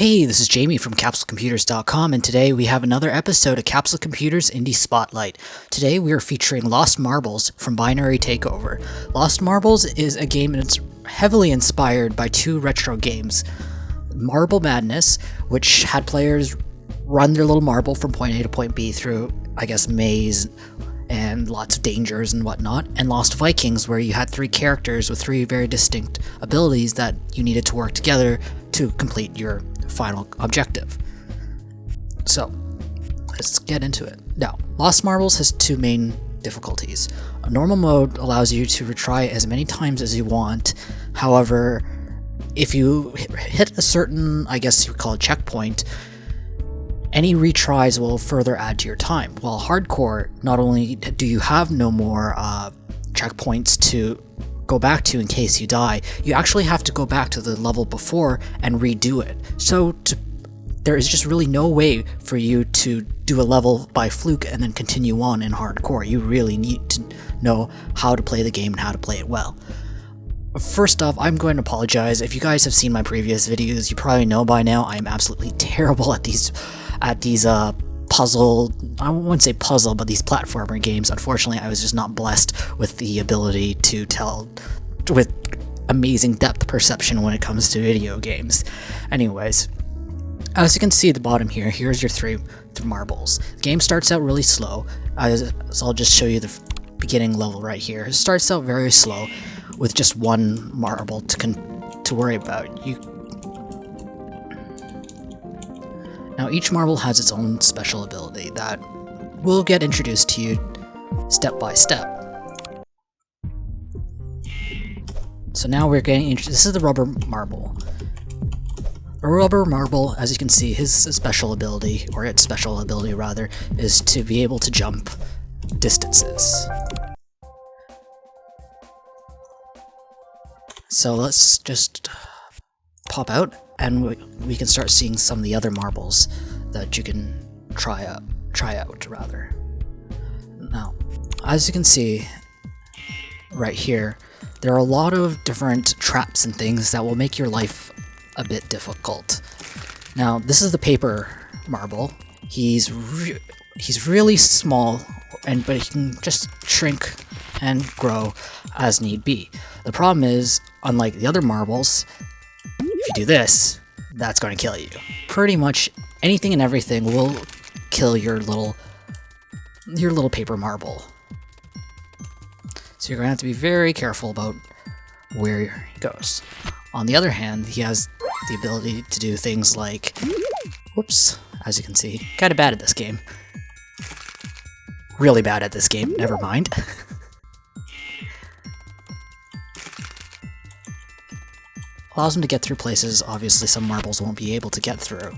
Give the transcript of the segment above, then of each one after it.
Hey, this is Jamie from CapsuleComputers.com, and today we have another episode of Capsule Computers Indie Spotlight. Today we are featuring Lost Marbles from Binary Takeover. Lost Marbles is a game that's heavily inspired by two retro games. Marble Madness, which had players run their little marble from point A to point B through, maze and lots of dangers and whatnot, and Lost Vikings, where you had three characters with three very distinct abilities that you needed to work together to complete your final objective. So, let's get into it. Now, Lost Marbles has two main difficulties. A normal mode allows you to retry as many times as you want. However, if you hit a certain, you would call it checkpoint, any retries will further add to your time. While hardcore, not only do you have no more checkpoints to go back to in case you die, you actually have to go back to the level before and redo it. So there is just really no way for you to do a level by fluke and then continue on in hardcore. You really need to know how to play the game and how to play it well. First off, I'm going to apologize. If you guys have seen my previous videos, you probably know by now I am absolutely terrible at these puzzle, I wouldn't say puzzle, but these platformer games. Unfortunately, I was just not blessed with the ability to tell with amazing depth perception when it comes to video games. Anyways, as you can see at the bottom here, here's your three marbles. The game starts out really slow, so I'll just show you the beginning level right here. It starts out very slow with just one marble to worry about. Now, each marble has its own special ability that will get introduced to you step by step. So now we're getting this is the rubber marble. A rubber marble, as you can see, his special ability, or its special ability rather, is to be able to jump distances. So let's just pop out, and we can start seeing some of the other marbles that you can try out. Now, as you can see right here, there are a lot of different traps and things that will make your life a bit difficult. Now, this is the paper marble. He's really small, but he can just shrink and grow as need be. The problem is, unlike the other marbles, if you do this, that's going to kill you. Pretty much anything and everything will kill your little paper marble. So you're going to have to be very careful about where he goes. On the other hand, he has the ability to do things like, whoops, as you can see, kind of bad at this game. Really bad at this game, never mind. Allows him to get through places obviously some marbles won't be able to get through.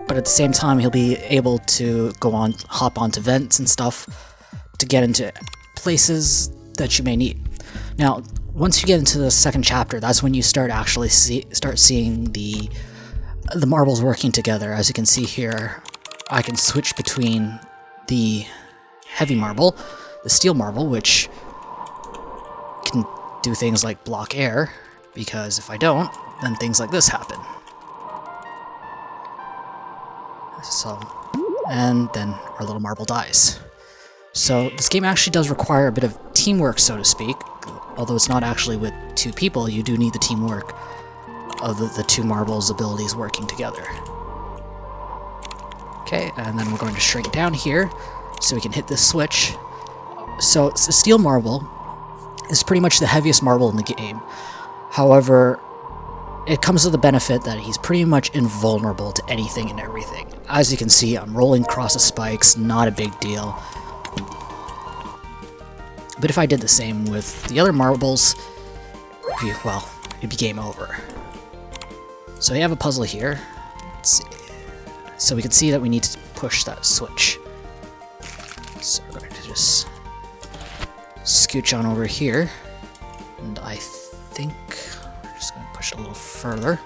But at the same time, he'll be able to hop onto vents and stuff to get into places that you may need. Now, once you get into the second chapter, that's when you start seeing the marbles working together. As you can see here, I can switch between the heavy marble, the steel marble, which can do things like block air, because if I don't, then things like this happen. So, and then our little marble dies. So this game actually does require a bit of teamwork, so to speak. Although it's not actually with two people, you do need the teamwork of the two marbles' abilities working together. Okay, and then we're going to shrink down here so we can hit this switch. So the steel marble is pretty much the heaviest marble in the game. However, it comes with the benefit that he's pretty much invulnerable to anything and everything. As you can see, I'm rolling across the spikes, not a big deal. But if I did the same with the other marbles, it'd be game over. So we have a puzzle here. Let's see. So we can see that we need to push that switch. So we're going to just scooch on over here, and I think we're just going to push a little further,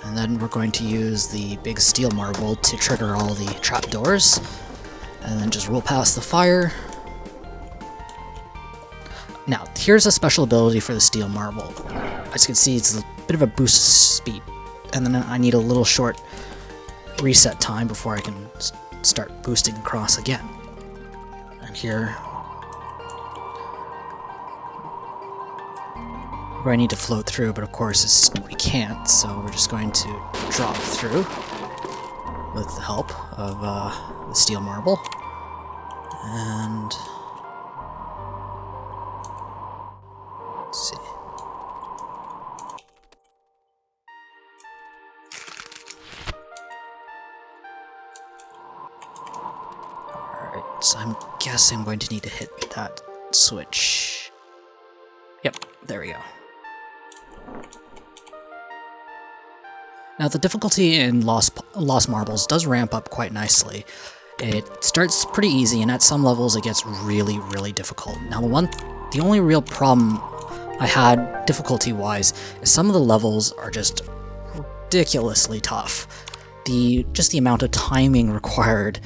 and then we're going to use the big steel marble to trigger all the trapdoors, and then just roll past the fire. Now, here's a special ability for the steel marble. As you can see, it's a bit of a boost of speed, and then I need a little short reset time before I can start boosting across again. And here, where I need to float through, but of course we can't, so we're just going to drop through with the help of the steel marble. And let's see. Alright, so I'm guessing I'm going to need to hit that switch. Yep, there we go. Now the difficulty in Lost Marbles does ramp up quite nicely. It starts pretty easy, and at some levels it gets really, really difficult. Now the only real problem I had difficulty-wise is some of the levels are just ridiculously tough. Just the amount of timing required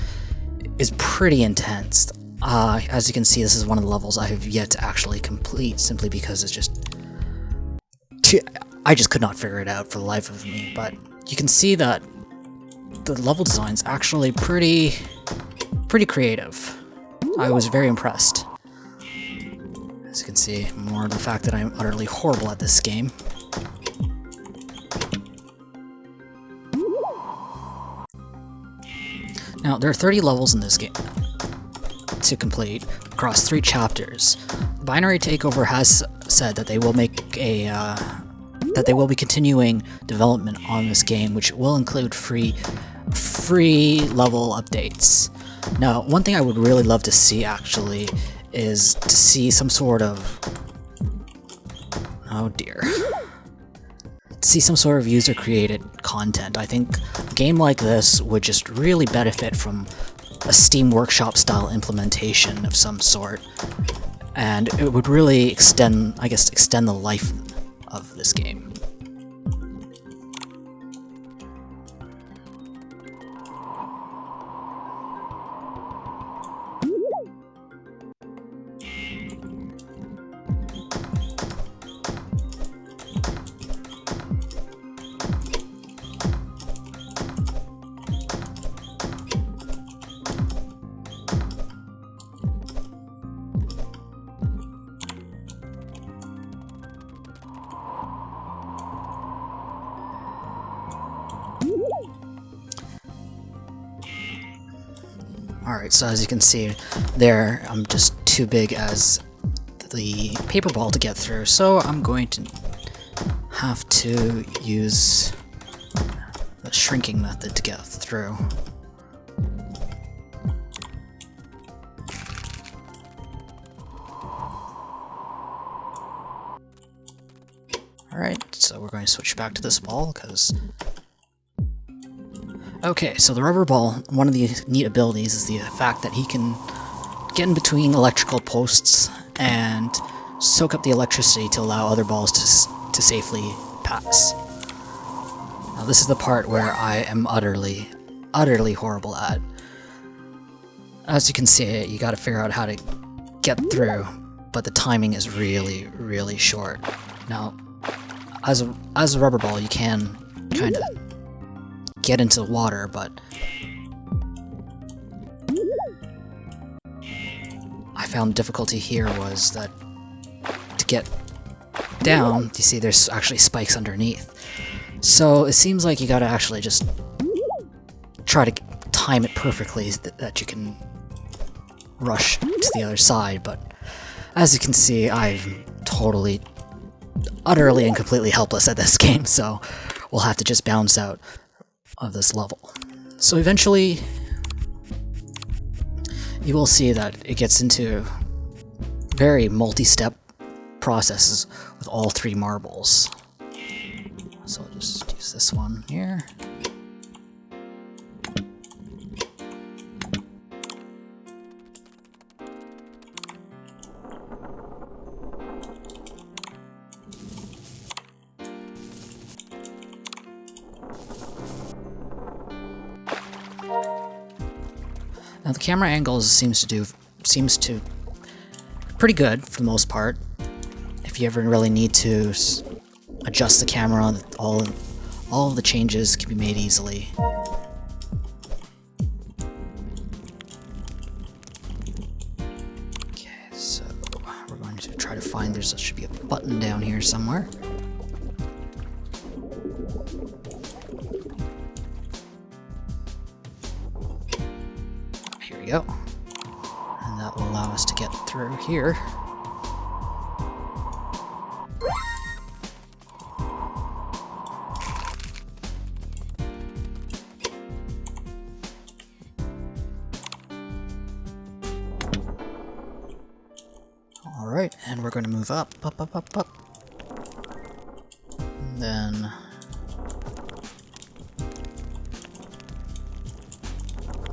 is pretty intense. As you can see, this is one of the levels I have yet to actually complete, simply because it's just... I just could not figure it out for the life of me, but you can see that the level design's actually pretty creative. I was very impressed. As you can see, more of the fact that I'm utterly horrible at this game. Now, there are 30 levels in this game to complete across 3 chapters. Binary Takeover has said that they will make that they will be continuing development on this game, which will include free level updates. Now, one thing I would really love to see actually is to see some sort of... oh dear. To see some sort of user-created content. I think a game like this would just really benefit from a Steam Workshop style implementation of some sort, and it would really extend the life of this game. Alright, so as you can see there, I'm just too big as the paper ball to get through, so I'm going to have to use the shrinking method to get through. Alright, so we're going to switch back to this ball, because... okay, so the rubber ball, one of the neat abilities is the fact that he can get in between electrical posts and soak up the electricity to allow other balls to safely pass. Now this is the part where I am utterly horrible at. As you can see, you gotta figure out how to get through, but the timing is really short. Now, as a rubber ball, you can kind of get into the water, but I found the difficulty here was that to get down, you see there's actually spikes underneath. So it seems like you gotta actually just try to time it perfectly that you can rush to the other side, but as you can see, I'm utterly and completely helpless at this game, so we'll have to just bounce out of this level. So eventually, you will see that it gets into very multi-step processes with all 3 marbles. So I'll just use this one here. Now the camera angles seems to pretty good for the most part. if you ever really need to adjust the camera, all of the changes can be made easily. Okay, so we're going to try to find, there should be a button down here somewhere. Here we go. And that will allow us to get through here. Alright, and we're going to move up. And then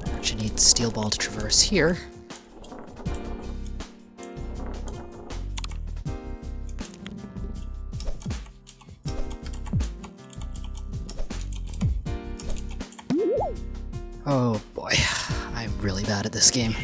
I actually need the steel ball to traverse here. Oh boy, I'm really bad at this game.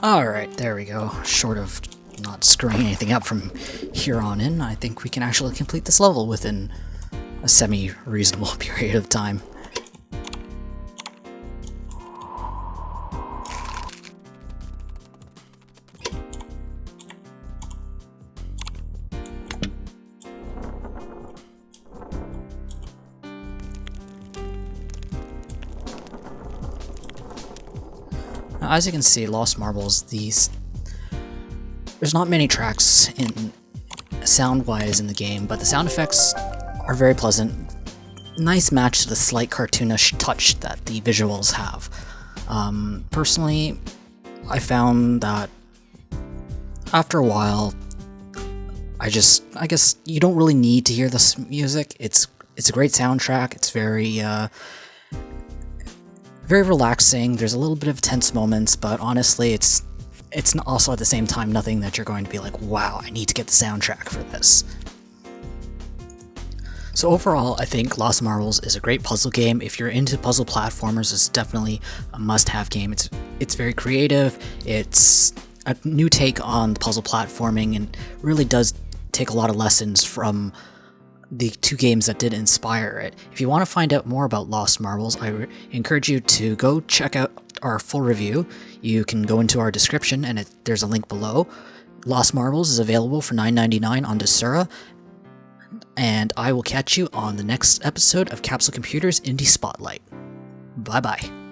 Alright, there we go. Short of not screwing anything up from here on in, I think we can actually complete this level within a semi-reasonable period of time. Now, as you can see, Lost Marbles, there's not many tracks in sound-wise in the game, but the sound effects are very pleasant. Nice match to the slight cartoonish touch that the visuals have. Personally, I found that after a while, I guess you don't really need to hear this music. It's a great soundtrack. It's very relaxing. There's a little bit of tense moments, but honestly, it's also at the same time nothing that you're going to be like, wow, I need to get the soundtrack for this. So overall, I think Lost Marbles is a great puzzle game. If you're into puzzle platformers, it's definitely a must-have game. It's very creative. It's a new take on the puzzle platforming and really does take a lot of lessons from the two games that did inspire it. If you want to find out more about Lost Marbles, I encourage you to go check out our full review. You can go into our description and there's a link below. Lost Marbles is available for $9.99 on Desura, and I will catch you on the next episode of Capsule Computers Indie Spotlight. Bye bye.